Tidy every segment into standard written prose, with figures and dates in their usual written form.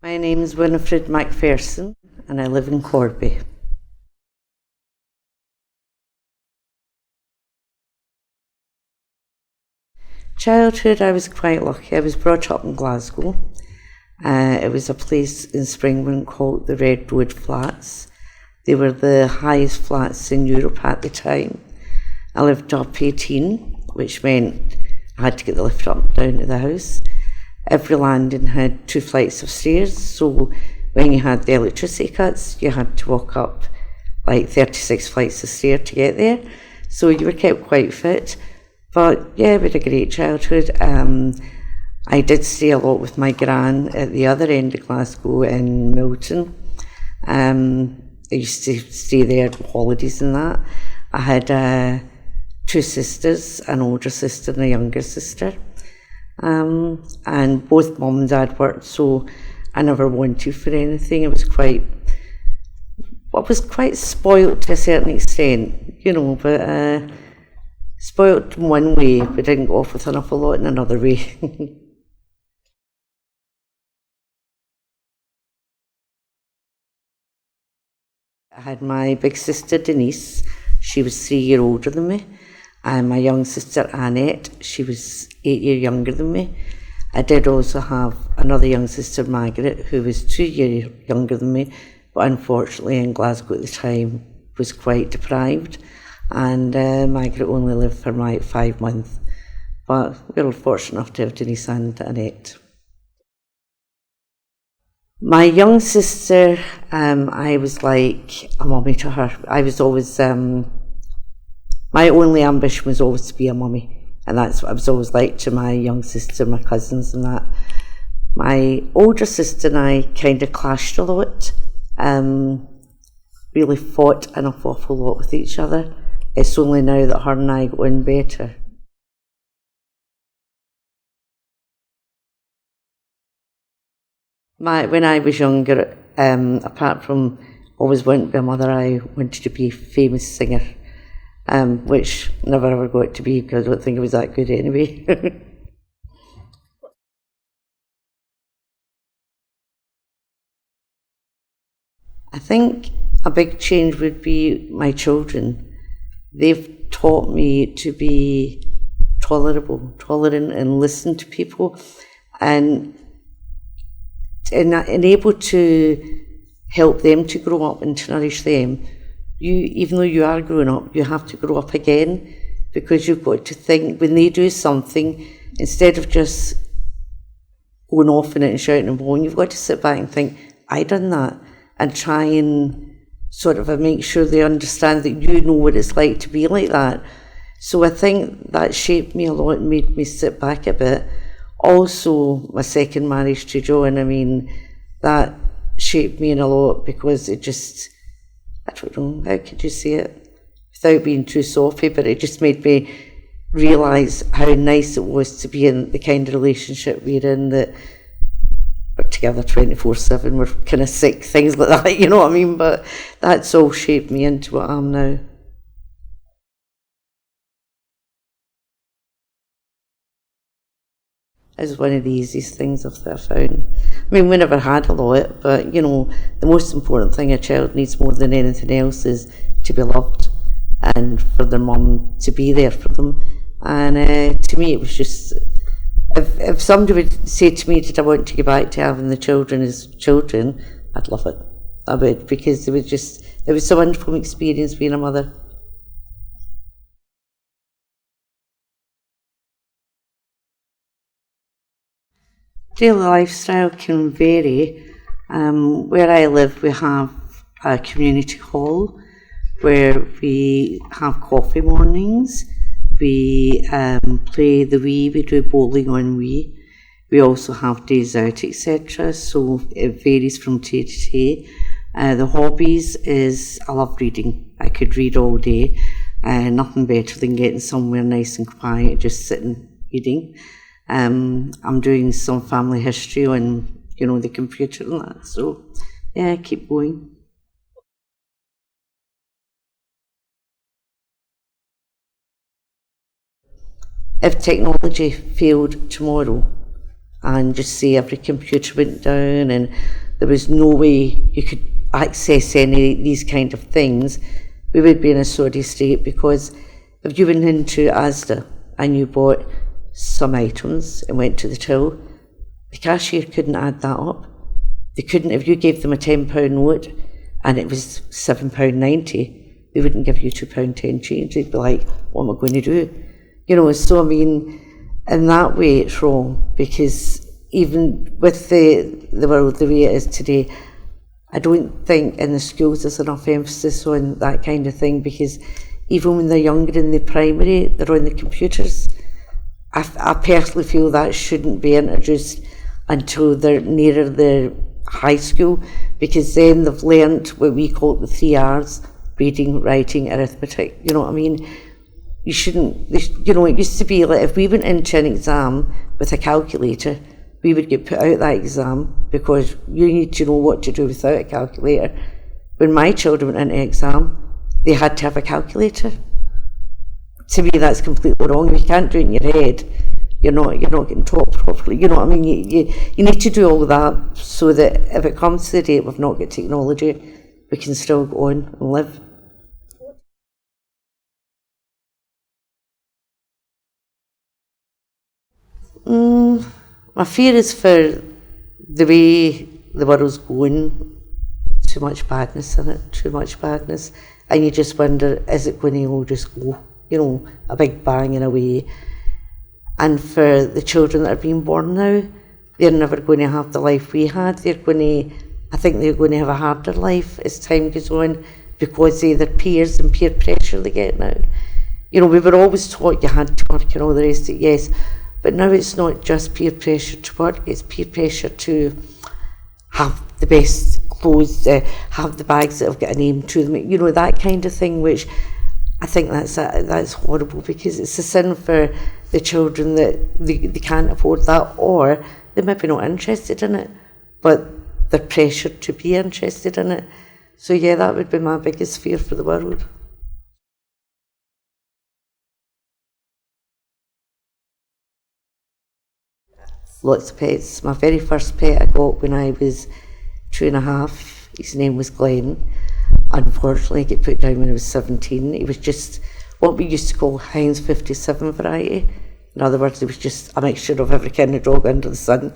My name's Winifred and I live in Corby. Childhood, I was quite lucky. I was brought up in Glasgow. It was a place in Springburn called the Red Road Flats. They were the highest flats in Europe at the time. I lived up 18, which meant I had to get the lift up and down to the house. Every landing had 2 flights of stairs, so when you had the electricity cuts, you had to walk up like 36 flights of stairs to get there. So you were kept quite fit. But yeah, we had a great childhood. I did stay a lot with my gran at the other end of Glasgow in Milton. I used to stay there on holidays and that. I had 2 sisters, an older sister and a younger sister. And both mum and dad worked, so I never wanted for anything. I was quite spoilt to a certain extent, but spoilt in one way, but didn't go off with an awful lot in another way. I had my big sister Denise. She was 3 years older than me. And my young sister Annette, she was 8 years younger than me. I did also have another young sister, Margaret, who was 2 years younger than me, but unfortunately in Glasgow at the time was quite deprived. And Margaret only lived for like 5 months. But we were fortunate enough to have Denise and Annette. My young sister, I was like a mummy to her. I was always... my only ambition was always to be a mummy, and that's what I was always like to my young sister, my cousins and that. My older sister and I kind of clashed a lot, really fought an awful lot with each other. It's only now that her and I got on better. When I was younger, apart from always wanting to be a mother, I wanted to be a famous singer. Which never ever got to be because I don't think it was that good anyway. I think a big change would be my children. They've taught me to be tolerant and listen to people and able to help them to grow up and to nourish them. Even though you are growing up, you have to grow up again, because you've got to think when they do something, instead of just going off in it and shouting and blowing, you've got to sit back and think, I done that, and try and sort of make sure they understand that you know what it's like to be like that. So I think that shaped me a lot and made me sit back a bit. Also, my second marriage to John, that shaped me in a lot, because it just, I don't know, how could you say it without being too soppy, but it just made me realise how nice it was to be in the kind of relationship we're in, that we're together 24/7, we're kind of sick, things like that, you know what I mean? But that's all shaped me into what I am now. It's one of the easiest things I've found. We never had a lot, but the most important thing a child needs more than anything else is to be loved and for their mum to be there for them. And to me, it was just, if somebody would say to me, did I want to go back to having the children as children, I'd love it. I would, because it was a wonderful experience being a mother. Daily lifestyle can vary. Where I live, we have a community hall where we have coffee mornings. We play the Wii, we do bowling on Wii. We also have days out, etc. So it varies from day to day. The hobbies is, I love reading. I could read all day. Nothing better than getting somewhere nice and quiet, just sitting reading. I'm doing some family history on, the computer and that. So, yeah, keep going. If technology failed tomorrow, and just say every computer went down and there was no way you could access any of these kind of things, we would be in a sorry state, because if you went into Asda and you bought some items and went to the till, the cashier couldn't add that up. They couldn't, if you gave them a £10 note and it was £7.90, they wouldn't give you £2.10 change. They'd be like, what am I going to do? You know, so I mean, in that way it's wrong, because even with the world the way it is today, I don't think in the schools there's enough emphasis on that kind of thing, because even when they're younger in the primary, they're on the computers. I personally feel that shouldn't be introduced until they're nearer the high school, because then they've learnt what we call the 3 R's: reading, writing, arithmetic. You know what I mean? You shouldn't, you know, it used to be like if we went into an exam with a calculator, we would get put out that exam because you need to know what to do without a calculator. When my children went into exam, they had to have a calculator. To me, that's completely wrong. If you can't do it in your head, you're not getting taught properly. You know what I mean? You need to do all of that so that if it comes to the date we've not got technology, we can still go on and live. My fear is for the way the world's going, too much badness in it, too much badness, and you just wonder, is it going to all just go, you know, a big bang in a way? And for the children that are being born now, they're never going to have the life we had. I think they're going to have a harder life as time goes on, because of their peers and peer pressure they get now. You know, we were always taught you had to work and all the rest of it, yes, but now it's not just peer pressure to work, it's peer pressure to have the best clothes, have the bags that have got a name to them, you know, that kind of thing, which I think that's horrible, because it's a sin for the children that they can't afford that, or they're maybe not interested in it, but they're pressured to be interested in it. So yeah, that would be my biggest fear for the world. Lots of pets. My very first pet I got when I was 2.5. His name was Glenn. Unfortunately, he got put down when I was 17. He was just what we used to call Heinz 57 variety. In other words, he was just a mixture of every kind of dog under the sun.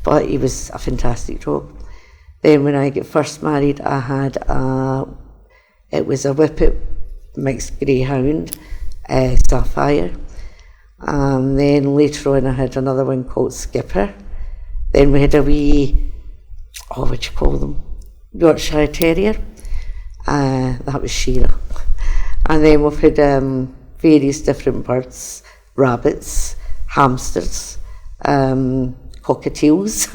But he was a fantastic dog. Then when I got first married, I had it was a Whippet mixed greyhound, Sapphire. Then later on I had another one called Skipper. Then we had a wee, what do you call them? Yorkshire Terrier. That was Sheila. And then we've had various different birds, rabbits, hamsters, cockatiels.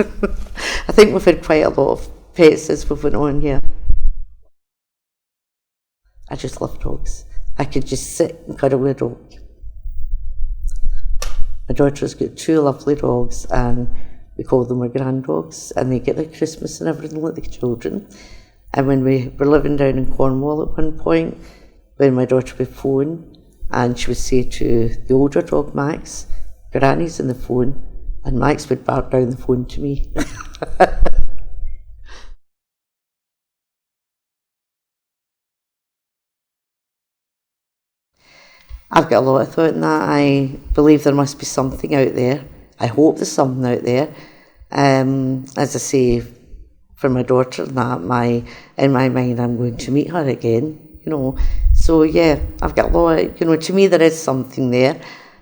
I think we've had quite a lot of pets as we've went on here. I just love dogs. I could just sit and cuddle with a dog. My daughter's got 2 lovely dogs, and we call them our grand dogs, and they get their Christmas and everything like the children. And when we were living down in Cornwall at one point, when my daughter would phone, and she would say to the older dog, Max, Granny's on the phone, and Max would bark down the phone to me. I've got a lot of thought in that. I believe there must be something out there. I hope there's something out there. As I say, for my daughter, that in my mind, I'm going to meet her again. You know, so yeah, I've got a lot. You know, to me, there is something there.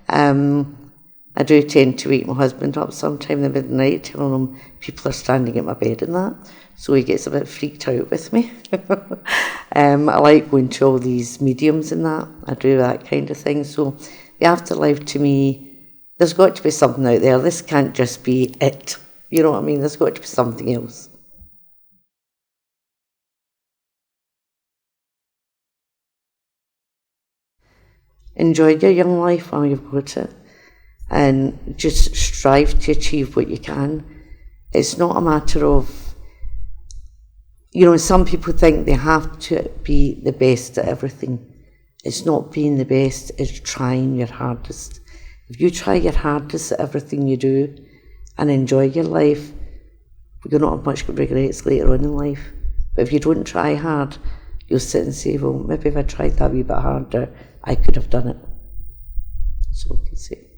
I do tend to wake my husband up sometime in the midnight, telling him people are standing at my bed and that. So he gets a bit freaked out with me. I like going to all these mediums and that. I do that kind of thing. So the afterlife, to me, there's got to be something out there. This can't just be it. You know what I mean? There's got to be something else. Enjoy your young life while you've got it, and just strive to achieve what you can. It's not a matter of, you know, some people think they have to be the best at everything. It's not being the best, it's trying your hardest. If you try your hardest at everything you do, and enjoy your life, you'll not have much regrets later on in life. But if you don't try hard, you'll sit and say, well, maybe if I tried that wee bit harder, I could have done it. That's all I can say.